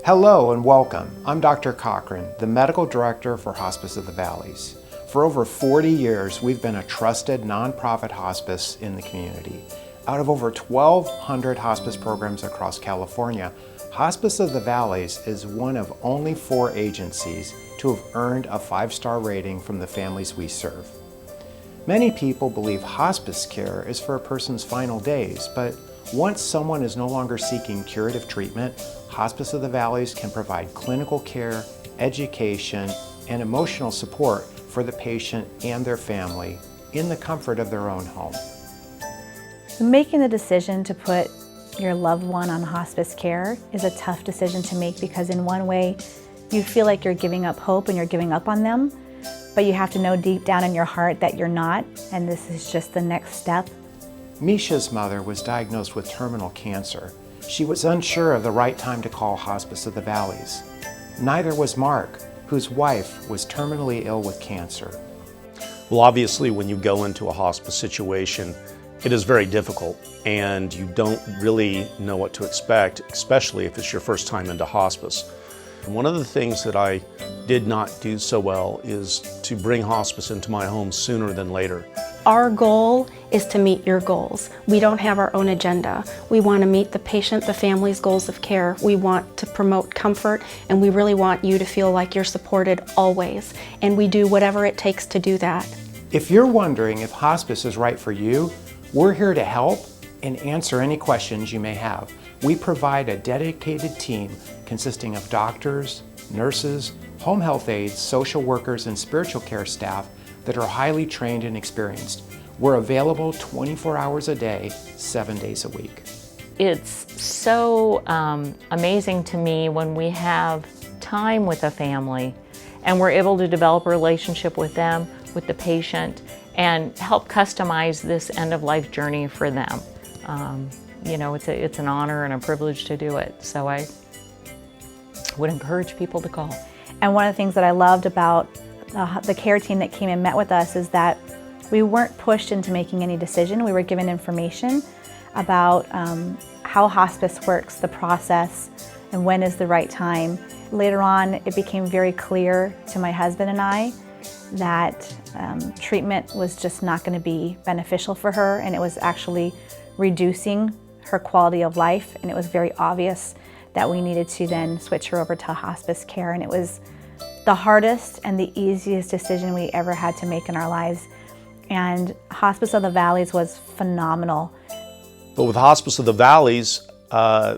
Hello and welcome. I'm Dr. Cochran, the Medical Director for Hospice of the Valleys. For over 40 years, we've been a trusted nonprofit hospice in the community. Out of over 1,200 hospice programs across California, Hospice of the Valleys is one of only 4 agencies to have earned a 5-star rating from the families we serve. Many people believe hospice care is for a person's final days, but once someone is no longer seeking curative treatment, Hospice of the Valleys can provide clinical care, education, and emotional support for the patient and their family in the comfort of their own home. Making the decision to put your loved one on hospice care is a tough decision to make because in one way you feel like you're giving up hope and you're giving up on them, but you have to know deep down in your heart that you're not, and this is just the next step. Misha's mother was diagnosed with terminal cancer. She was unsure of the right time to call Hospice of the Valleys. Neither was Mark, whose wife was terminally ill with cancer. Well, obviously, when you go into a hospice situation, it is very difficult and you don't really know what to expect, especially if it's your first time into hospice. One of the things that I did not do so well is to bring hospice into my home sooner than later. Our goal is to meet your goals. We don't have our own agenda. We want to meet the patient, the family's goals of care. We want to promote comfort, and we really want you to feel like you're supported always. And we do whatever it takes to do that. If you're wondering if hospice is right for you, we're here to help and answer any questions you may have. We provide a dedicated team consisting of doctors, nurses, home health aides, social workers, and spiritual care staff that are highly trained and experienced. We're available 24 hours a day, 7 days a week. It's so amazing to me when we have time with a family and we're able to develop a relationship with them, with the patient, and help customize this end-of-life journey for them. You know, it's an honor and a privilege to do it, so I would encourage people to call. And one of the things that I loved about the care team that came and met with us is that we weren't pushed into making any decision. We were given information about how hospice works, the process, and when is the right time. Later on, it became very clear to my husband and I that treatment was just not going to be beneficial for her, and it was actually reducing her quality of life, and it was very obvious that we needed to then switch her over to hospice care, and it was the hardest and the easiest decision we ever had to make in our lives. And Hospice of the Valleys was phenomenal. But with Hospice of the Valleys,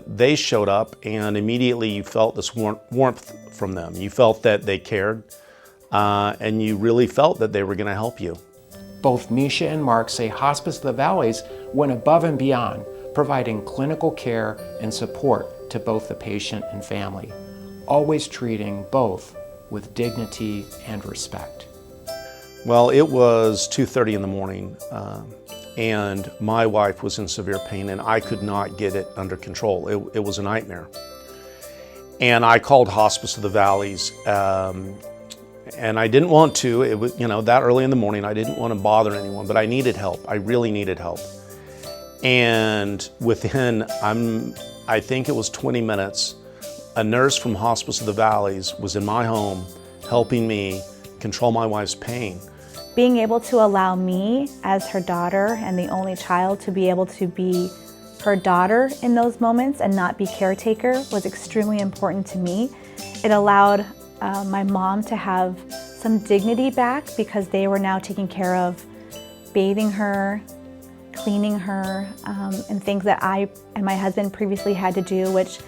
they showed up and immediately you felt this warmth from them. You felt that they cared and you really felt that they were going to help you. Both Misha and Mark say Hospice of the Valleys went above and beyond, providing clinical care and support to both the patient and family, always treating both with dignity and respect. Well, it was 2:30 in the morning and my wife was in severe pain and I could not get it under control. It was a nightmare. And I called Hospice of the Valleys and I didn't want to. It was, that early in the morning, I didn't want to bother anyone, but I needed help. I really needed help. And within, I think it was 20 minutes, a nurse from Hospice of the Valleys was in my home helping me control my wife's pain. Being able to allow me as her daughter and the only child to be able to be her daughter in those moments and not be caretaker was extremely important to me. It allowed my mom to have some dignity back because they were now taking care of bathing her, cleaning her, and things that I and my husband previously had to do, which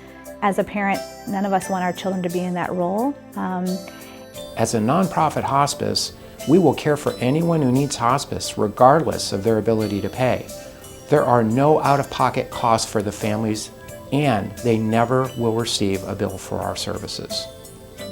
as a parent, none of us want our children to be in that role. As a nonprofit hospice, we will care for anyone who needs hospice, regardless of their ability to pay. There are no out-of-pocket costs for the families, and they never will receive a bill for our services.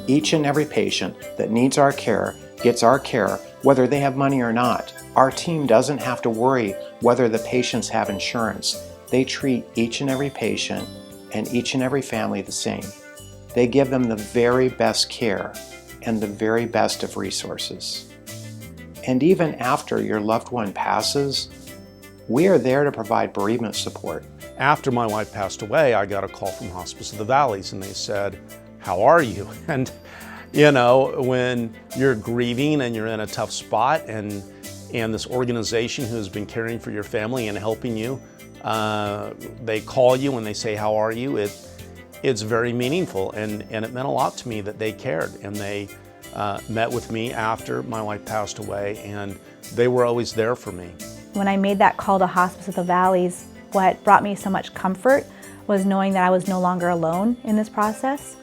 Each and every patient that needs our care gets our care, whether they have money or not. Our team doesn't have to worry whether the patients have insurance. They treat each and every patient and each and every family the same. They give them the very best care and the very best of resources. And even after your loved one passes, we are there to provide bereavement support After my wife passed away, I got a call from Hospice of the Valleys, and they said, "How are you?" And you know, when you're grieving and you're in a tough spot, and this organization who has been caring for your family and helping you, they call you and they say, "How are you?" It's very meaningful, and it meant a lot to me that they cared, and they met with me after my wife passed away, and they were always there for me. When I made that call to Hospice of the Valleys, what brought me so much comfort was knowing that I was no longer alone in this process,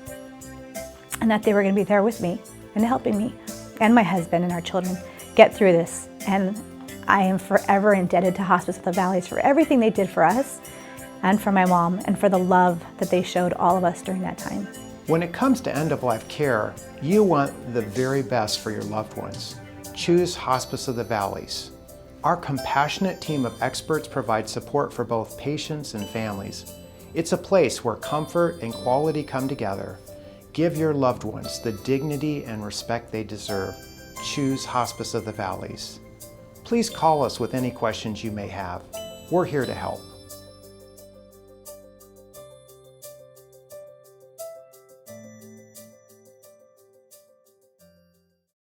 and that they were going to be there with me and helping me and my husband and our children get through this. And I am forever indebted to Hospice of the Valleys for everything they did for us and for my mom, and for the love that they showed all of us during that time. When it comes to end-of-life care, you want the very best for your loved ones. Choose Hospice of the Valleys. Our compassionate team of experts provide support for both patients and families. It's a place where comfort and quality come together. Give your loved ones the dignity and respect they deserve. Choose Hospice of the Valleys. Please call us with any questions you may have. We're here to help.